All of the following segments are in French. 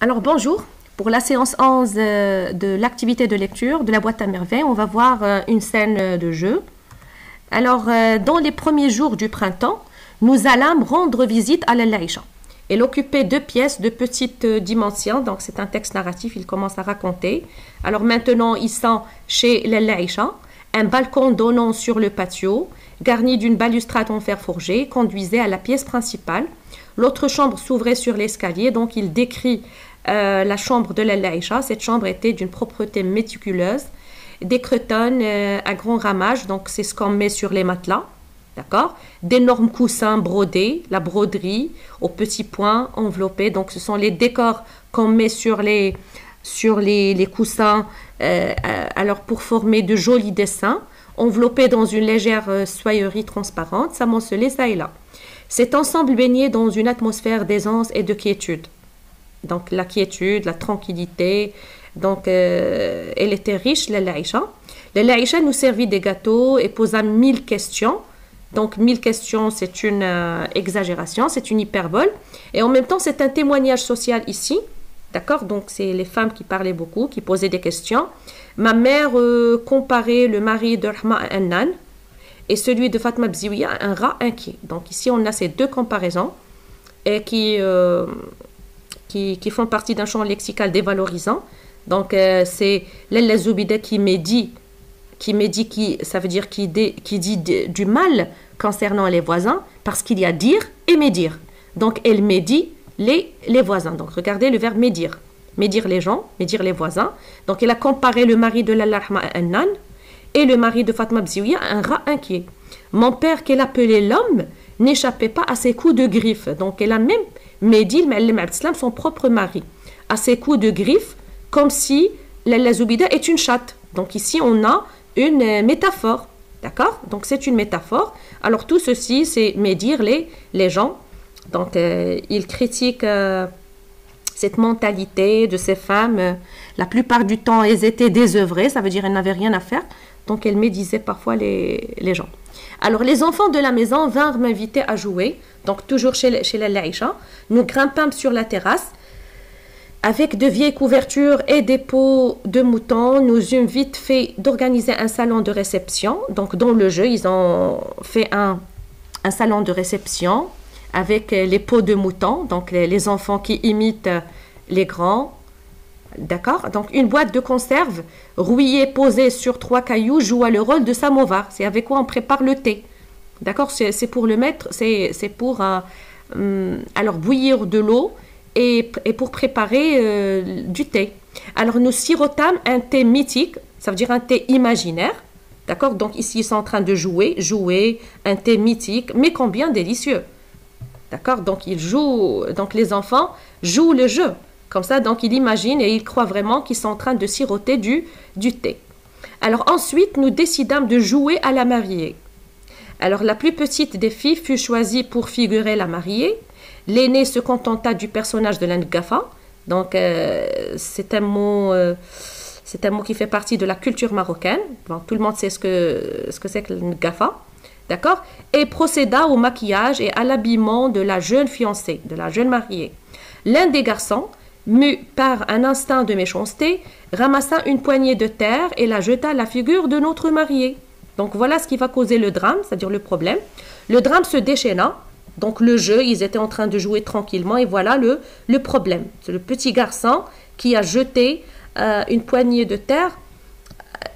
Alors bonjour, pour la séance 11 de l'activité de lecture de la boîte à merveilles, on va voir une scène de jeu. Alors dans les premiers jours du printemps, nous allâmes rendre visite à l'Aïcha. Elle occupait 2 pièces de petite dimension, donc c'est un texte narratif, il commence à raconter. Alors maintenant, ils sont chez l'Aïcha, un balcon donnant sur le patio, garni d'une balustrade en fer forgé, conduisait à la pièce principale. L'autre chambre s'ouvrait sur l'escalier, donc il décrit la chambre de l'Aïcha. Cette chambre était d'une propreté méticuleuse, des cretonnes à grand ramage, donc c'est ce qu'on met sur les matelas, d'accord, d'énormes coussins brodés, la broderie aux petits points enveloppés, donc ce sont les décors qu'on met sur les coussins alors pour former de jolis dessins, enveloppés dans une légère soyerie transparente, s'amoncelait ça et là. Cet ensemble baignait dans une atmosphère d'aisance et de quiétude. Donc la quiétude, la tranquillité. Donc elle était riche, l'Aïcha. L'Aïcha nous servit des gâteaux et posa 1000 questions. Donc 1000 questions, c'est une exagération, c'est une hyperbole. Et en même temps, c'est un témoignage social ici. D'accord? Donc c'est les femmes qui parlaient beaucoup, qui posaient des questions. Ma mère comparait le mari de Rahma à un âne et celui de Fatma Bziouia à un rat inquiet. Donc ici, on a ces deux comparaisons et qui font partie d'un champ lexical dévalorisant. Donc c'est Lalla Zoubida qui médit, ça veut dire qui dit du mal concernant les voisins, parce qu'il y a dire et médire. Donc elle médit les voisins. Donc regardez le verbe médire. Médire les gens, médire les voisins. Donc elle a comparé le mari de Lalla Rahma à un âne et le mari de Fatma Bziouia à un rat inquiet. Mon père, qu'elle appelait l'homme, n'échappait pas à ses coups de griffe. Donc elle a même médit son propre mari à ses coups de griffe, comme si la Zoubida est une chatte. Donc ici on a une métaphore, d'accord? Donc c'est une métaphore. Alors tout ceci, c'est médire les gens. Donc il critique cette mentalité de ces femmes. La plupart du temps, elles étaient désœuvrées, ça veut dire elles n'avaient rien à faire. Donc elles médisaient parfois les gens. Alors les enfants de la maison vinrent m'inviter à jouer. Donc toujours chez l'Aïcha. Nous grimpâmes sur la terrasse. Avec de vieilles couvertures et des peaux de mouton, nous eûmes vite fait d'organiser un salon de réception. Donc dans le jeu, ils ont fait un salon de réception avec les peaux de mouton. Donc les enfants qui imitent les grands. D'accord? Donc une boîte de conserve rouillée posée sur 3 cailloux joua le rôle de samovar. C'est avec quoi on prépare le thé. D'accord? C'est pour le mettre, c'est pour alors bouillir de l'eau et pour préparer du thé. Alors nous sirotâmes un thé mythique, ça veut dire un thé imaginaire. D'accord? Donc ici ils sont en train de jouer un thé mythique, mais combien délicieux. D'accord? Donc donc les enfants jouent le jeu. Comme ça, donc ils imaginent et ils croient vraiment qu'ils sont en train de siroter du thé. Alors ensuite, nous décidâmes de jouer à la mariée. Alors la plus petite des filles fut choisie pour figurer la mariée. L'aînée se contenta du personnage de la Ngafa. Donc c'est un mot qui fait partie de la culture marocaine. Bon, tout le monde sait ce que c'est que la Ngafa. D'accord? Et procéda au maquillage et à l'habillement de la jeune fiancée, de la jeune mariée. L'un des garçons, mu par un instinct de méchanceté, ramassa une poignée de terre et la jeta à la figure de notre mariée. Donc voilà ce qui va causer le drame, c'est-à-dire le problème. Le drame se déchaîna. Donc le jeu, ils étaient en train de jouer tranquillement et voilà le problème. C'est le petit garçon qui a jeté une poignée de terre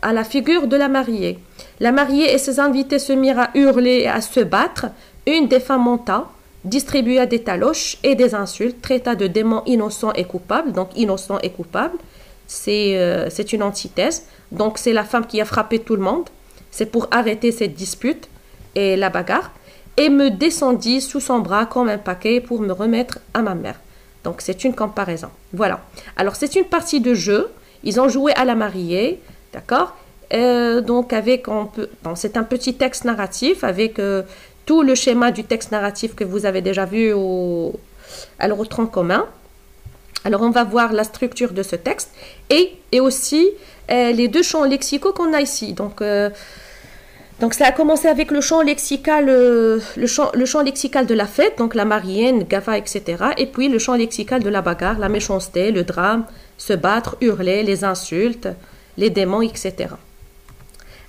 à la figure de la mariée. La mariée et ses invités se mirent à hurler et à se battre. Une des femmes monta, distribua des taloches et des insultes, traita de démons innocents et coupables. Donc innocent et coupable, c'est une antithèse. Donc c'est la femme qui a frappé tout le monde. C'est pour arrêter cette dispute et la bagarre. Et me descendit sous son bras comme un paquet pour me remettre à ma mère. Donc c'est une comparaison. Voilà. Alors c'est une partie de jeu. Ils ont joué à la mariée. D'accord? Donc c'est un petit texte narratif avec tout le schéma du texte narratif que vous avez déjà vu à leur tronc commun. Alors on va voir la structure de ce texte et aussi les deux champs lexicaux qu'on a ici. Donc Donc ça a commencé avec le champ lexical, le champ lexical de la fête, donc la mariée, gafa, etc. Et puis le champ lexical de la bagarre, la méchanceté, le drame, se battre, hurler, les insultes, les démons, etc.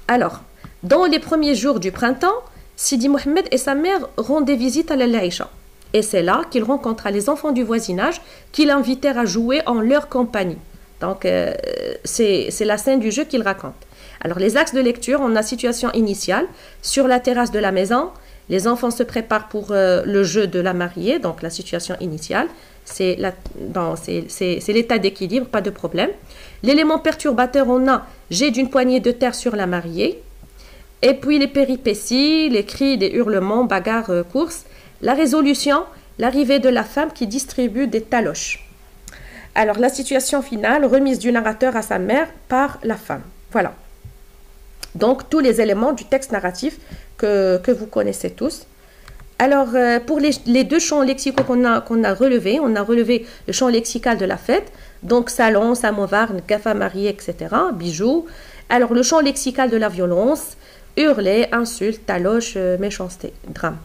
Alors, dans les premiers jours du printemps, Sidi Mohamed et sa mère rendaient visite à l'Aïcha. Et c'est là qu'il rencontra les enfants du voisinage qui l'invitèrent à jouer en leur compagnie. Donc, c'est la scène du jeu qu'il raconte. Alors, les axes de lecture, on a situation initiale. Sur la terrasse de la maison, les enfants se préparent pour le jeu de la mariée, donc la situation initiale. C'est l'état d'équilibre, pas de problème. L'élément perturbateur, on a jet d'une poignée de terre sur la mariée. Et puis les péripéties, les cris, les hurlements, bagarres, courses. La résolution, l'arrivée de la femme qui distribue des taloches. Alors, la situation finale, remise du narrateur à sa mère par la femme. Voilà. Donc, tous les éléments du texte narratif que vous connaissez tous. Alors, pour les deux champs lexicaux qu'on a relevés, on a relevé le champ lexical de la fête, donc salon, samovar, gafa, marié, etc., bijoux. Alors, le champ lexical de la violence, hurler, insulte, taloche, méchanceté, drame.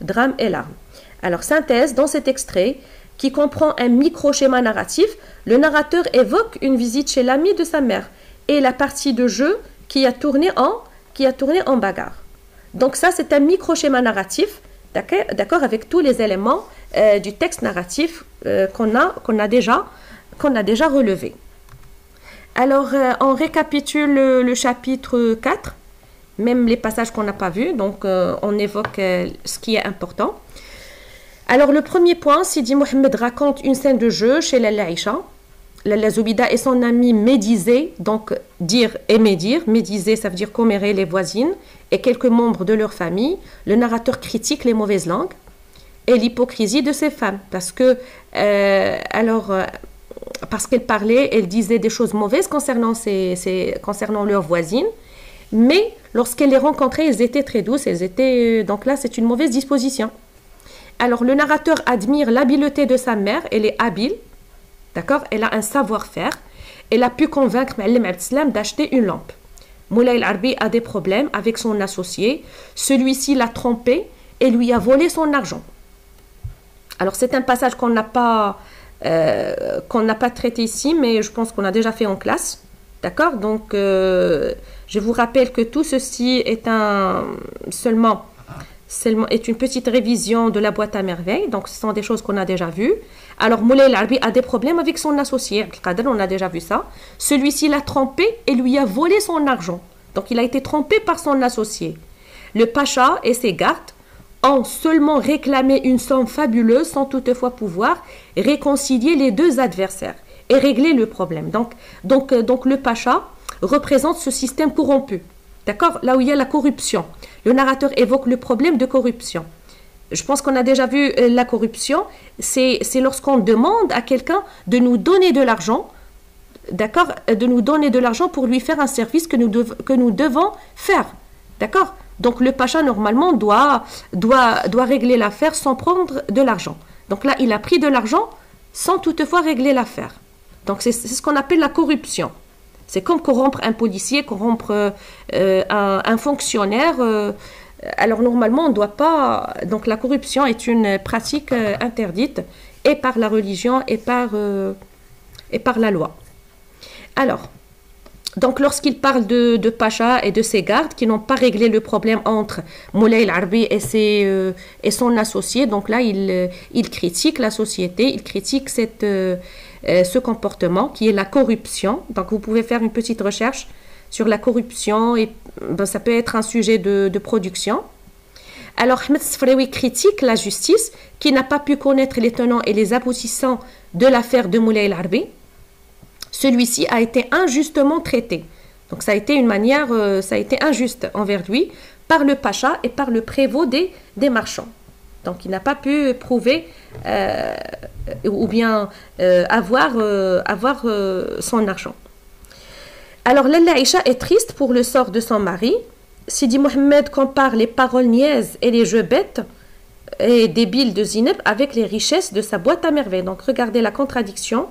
Drame et larmes. Alors, synthèse, dans cet extrait, qui comprend un micro-schéma narratif, le narrateur évoque une visite chez l'ami de sa mère et la partie de jeu qui a tourné en bagarre. Donc ça, c'est un micro-schéma narratif, d'accord, avec tous les éléments du texte narratif qu'on a déjà relevé. Alors, on récapitule le chapitre 4, même les passages qu'on n'a pas vus, donc on évoque ce qui est important. Alors, le premier point, Sidi Mohamed raconte une scène de jeu chez Lalla Aïcha. Lalla Zoubida et son ami médisaient, donc dire et médire. Médiser, ça veut dire commérer les voisines et quelques membres de leur famille. Le narrateur critique les mauvaises langues et l'hypocrisie de ces femmes. Parce qu'elles parlaient, elles disaient des choses mauvaises concernant leurs voisines. Mais lorsqu'elles les rencontraient, elles étaient très douces. Donc là, c'est une mauvaise disposition. Alors, le narrateur admire l'habileté de sa mère. Elle est habile. D'accord? Elle a un savoir-faire. Elle a pu convaincre Ma'alem Abdeslam d'acheter une lampe. Moulay al-Arbi a des problèmes avec son associé. Celui-ci l'a trompé et lui a volé son argent. Alors, c'est un passage qu'on n'a pas traité ici, mais je pense qu'on a déjà fait en classe. D'accord? Donc, je vous rappelle que tout ceci est seulement est une petite révision de la boîte à merveilles. Donc, ce sont des choses qu'on a déjà vues. Alors, Moulay al-Arbi a des problèmes avec son associé. Al-Qadr, on a déjà vu ça. Celui-ci l'a trompé et lui a volé son argent. Donc, il a été trompé par son associé. Le pacha et ses gardes ont seulement réclamé une somme fabuleuse sans toutefois pouvoir réconcilier les deux adversaires et régler le problème. Donc le pacha représente ce système corrompu. D'accord? Là où il y a la corruption. Le narrateur évoque le problème de corruption. Je pense qu'on a déjà vu la corruption. C'est lorsqu'on demande à quelqu'un de nous donner de l'argent, d'accord? De nous donner de l'argent pour lui faire un service que nous devons faire. D'accord? Donc le pacha, normalement, doit régler l'affaire sans prendre de l'argent. Donc là, il a pris de l'argent sans toutefois régler l'affaire. Donc c'est ce qu'on appelle la corruption. C'est comme corrompre un policier, corrompre un fonctionnaire. Alors normalement, on ne doit pas... Donc la corruption est une pratique interdite et par la religion et par la loi. Alors, donc lorsqu'il parle de Pacha et de ses gardes qui n'ont pas réglé le problème entre Moulay al-Arbi et son associé, donc là il critique la société, il critique ce comportement qui est la corruption. Donc vous pouvez faire une petite recherche sur la corruption et ça peut être un sujet de production. Alors Ahmed Sfraoui critique la justice qui n'a pas pu connaître les tenants et les aboutissants de l'affaire de Moulay al-Arbi. Celui-ci a été injustement traité. Donc ça a été injuste envers lui par le pacha et par le prévôt des marchands. Donc il n'a pas pu prouver ou bien avoir son argent. Alors Lalla Aïcha est triste pour le sort de son mari. Sidi Mohamed compare les paroles niaises et les jeux bêtes et débiles de Zineb avec les richesses de sa boîte à merveilles. Donc regardez la contradiction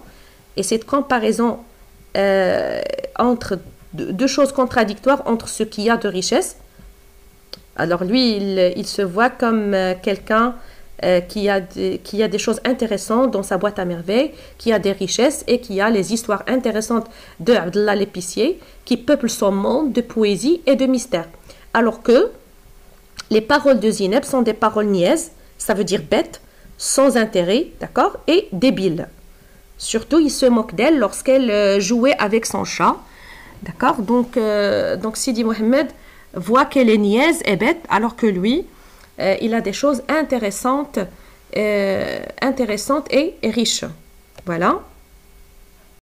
et cette comparaison entre deux choses contradictoires entre ce qu'il y a de richesse Alors lui, il se voit comme quelqu'un qui a des choses intéressantes dans sa boîte à merveilles, qui a des richesses et qui a les histoires intéressantes de Abdallah l'épicier, qui peuplent son monde de poésie et de mystère. Alors que les paroles de Zineb sont des paroles niaises, ça veut dire bêtes, sans intérêt, d'accord, et débiles. Surtout, il se moque d'elle lorsqu'elle jouait avec son chat, d'accord. Donc Sidi Mohammed voit qu'elle est niaise et bête, alors que lui, il a des choses intéressantes et riches. Voilà.